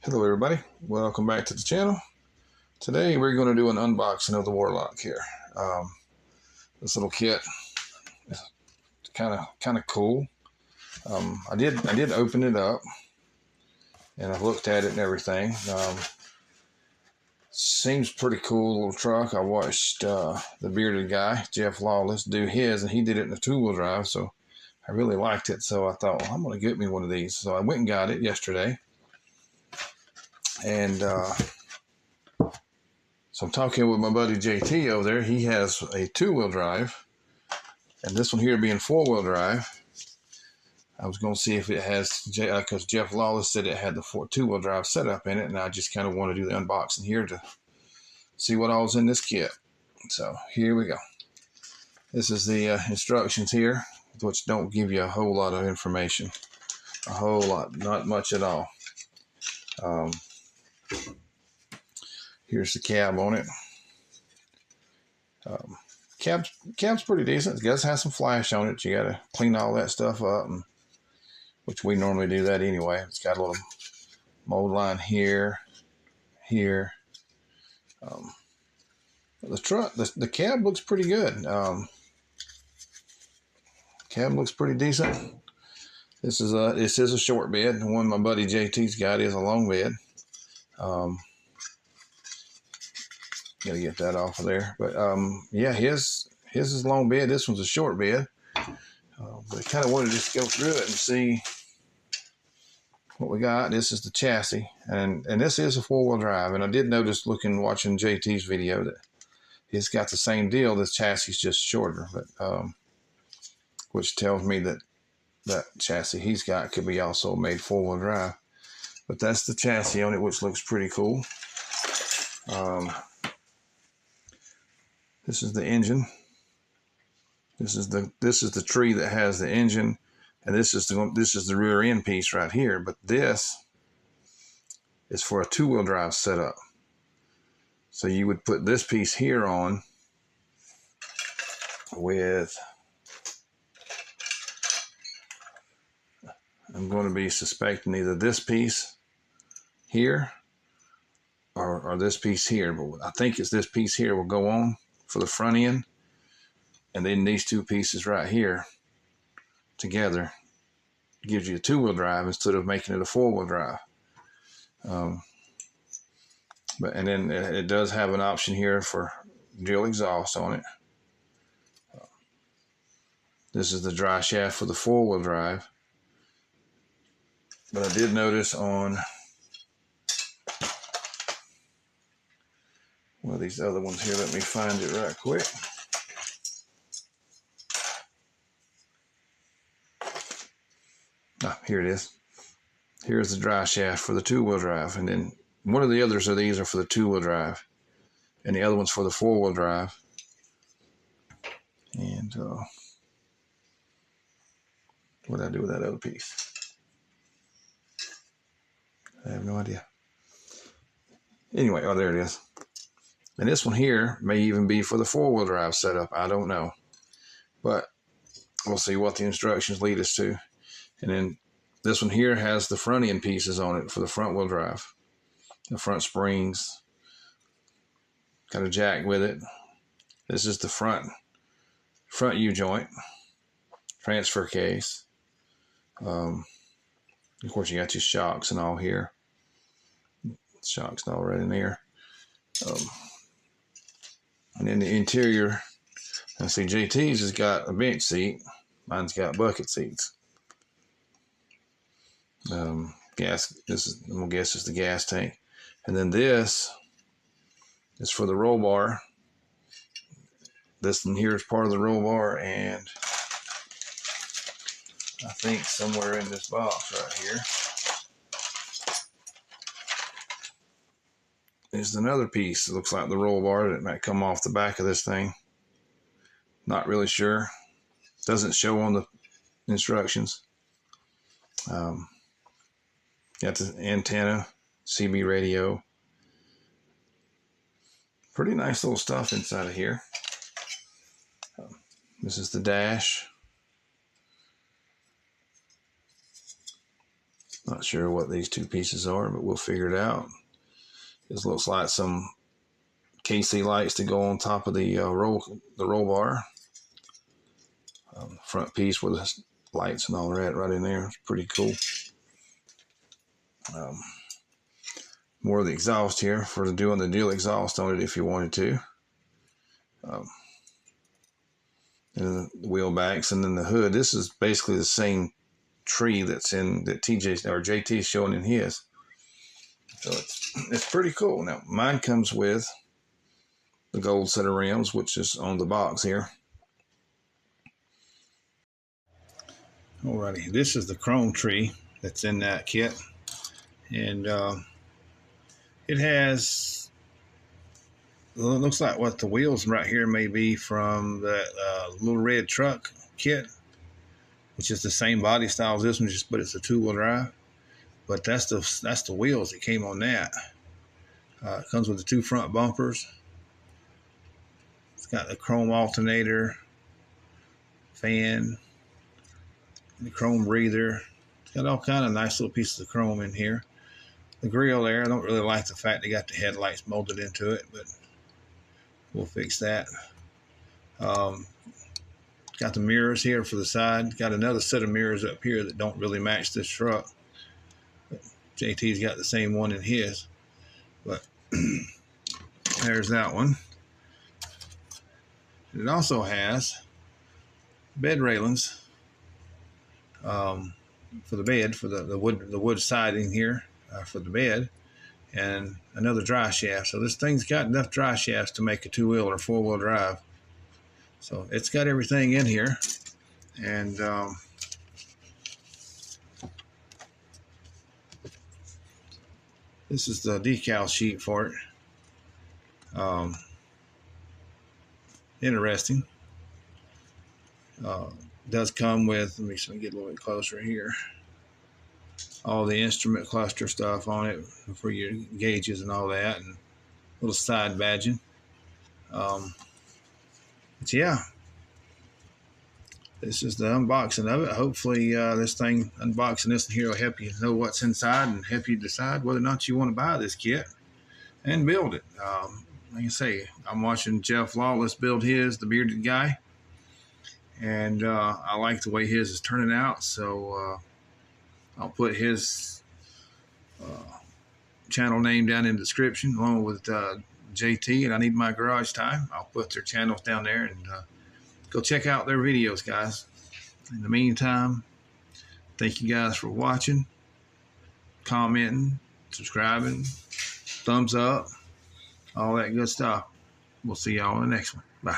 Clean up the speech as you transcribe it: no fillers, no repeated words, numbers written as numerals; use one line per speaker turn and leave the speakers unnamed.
Hello everybody, welcome back to the channel. Today we're going to do an unboxing of the Warlock here. This little kit is kind of cool. I did open it up and I've looked at it and everything. Seems pretty cool little truck. I watched the bearded guy, Jeff Lawless, do his, and he did it in a two-wheel drive, so I really liked it. So I thought, well, I'm going to get me one of these. So I went and got it yesterday. And so I'm talking with my buddy JT over there. He has a two-wheel drive, and this one here being four-wheel drive. I was going to see if it has, because Jeff Lawless said it had the two-wheel drive setup in it, and I just kind of want to do the unboxing here to see what all's in this kit. So here we go. This is the instructions here, which don't give you a whole lot of information. A whole lot, not much at all. Here's the cab on it. Cab's pretty decent. It does have some flash on it. You got to clean all that stuff up, which we normally do that anyway. It's got a little mold line here. The cab looks pretty good. Cab looks pretty decent. This is a short bed. The one my buddy JT's got is a long bed. Gotta get that off of there. But yeah, his is a long bed. This one's a short bed. But I kind of wanted to just go through it and see what we got. This is the chassis, and this is a four-wheel drive. And I did notice watching JT's video that it's got the same deal. This chassis is just shorter, but which tells me that chassis he's got could be also made four-wheel drive. But that's the chassis on it, which looks pretty cool. This is the engine. This is the tree that has the engine, and this is the rear end piece right here. But this is for a two-wheel drive setup. So you would put this piece here on with, I'm going to be suspecting either this piece here or this piece here, but I think it's this piece here will go on for the front end, and then these two pieces right here together gives you a two-wheel drive instead of making it a four-wheel drive. And then it does have an option here for dual exhaust on it. This is the dry shaft for the four-wheel drive. But I did notice on one of these other ones here, let me find it right quick. Here it is. Here's the dry shaft for the two-wheel drive, and then one of the others of these are for the two-wheel drive, and the other one's for the four-wheel drive. And what did I do with that other piece? I have no idea. Anyway, oh, there it is. And this one here may even be for the four-wheel drive setup. I don't know. But we'll see what the instructions lead us to. And then this one here has the front end pieces on it for the front wheel drive. The front springs. Got a jack with it. This is the front U-joint. Transfer case. Of course, you got your shocks and all here. Shocks all right in there. And in the interior, I see JT's has got a bench seat. Mine's got bucket seats. Gas. I'm gonna guess is the gas tank. And then this is for the roll bar. This one here is part of the roll bar, and I think somewhere in this box right here is another piece that looks like the roll bar that might come off the back of this thing. Not really sure. Doesn't show on the instructions. Got the antenna, CB radio. Pretty nice little stuff inside of here. This is the dash. Not sure what these two pieces are, but we'll figure it out. This looks like some KC lights to go on top of the roll bar. Front piece with the lights and all that right in there. It's pretty cool. More of the exhaust here for doing the dual exhaust on it if you wanted to. And the wheel backs, and then the hood. This is basically the same tree that's in that TJ or JT is showing in his. So it's pretty cool. Now mine comes with the gold set of rims, which is on the box here. Alrighty, this is the chrome tree that's in that kit, and it has, well, it looks like what the wheels right here may be from the little red truck kit, which is the same body style as this one, but it's a two-wheel drive. But that's the wheels that came on that. It comes with the two front bumpers. It's got the chrome alternator, fan, the chrome breather. It's got all kind of nice little pieces of chrome in here. The grill there, I don't really like the fact they got the headlights molded into it, but we'll fix that. Got the mirrors here for the side. Got another set of mirrors up here that don't really match this truck. But JT's got the same one in his. But there's that one. It also has bed railings for the bed, for the wood siding here for the bed, and another dry shaft. So this thing's got enough dry shafts to make a two-wheel or four-wheel drive. So it's got everything in here, and this is the decal sheet for it. Interesting. Does come with, let me get a little bit closer here, all the instrument cluster stuff on it for your gauges and all that, and little side badging. But yeah, this is the unboxing of it. Hopefully unboxing this here will help you know what's inside and help you decide whether or not you want to buy this kit and build it. Like I say, I'm watching Jeff Lawless build his, the bearded guy, and I like the way his is turning out, so I'll put his channel name down in the description along with JT and I Need My Garage Time. I'll put their channels down there, and go check out their videos, guys. In the meantime, thank you guys for watching, commenting, subscribing, thumbs up, all that good stuff. We'll see y'all in the next one. Bye.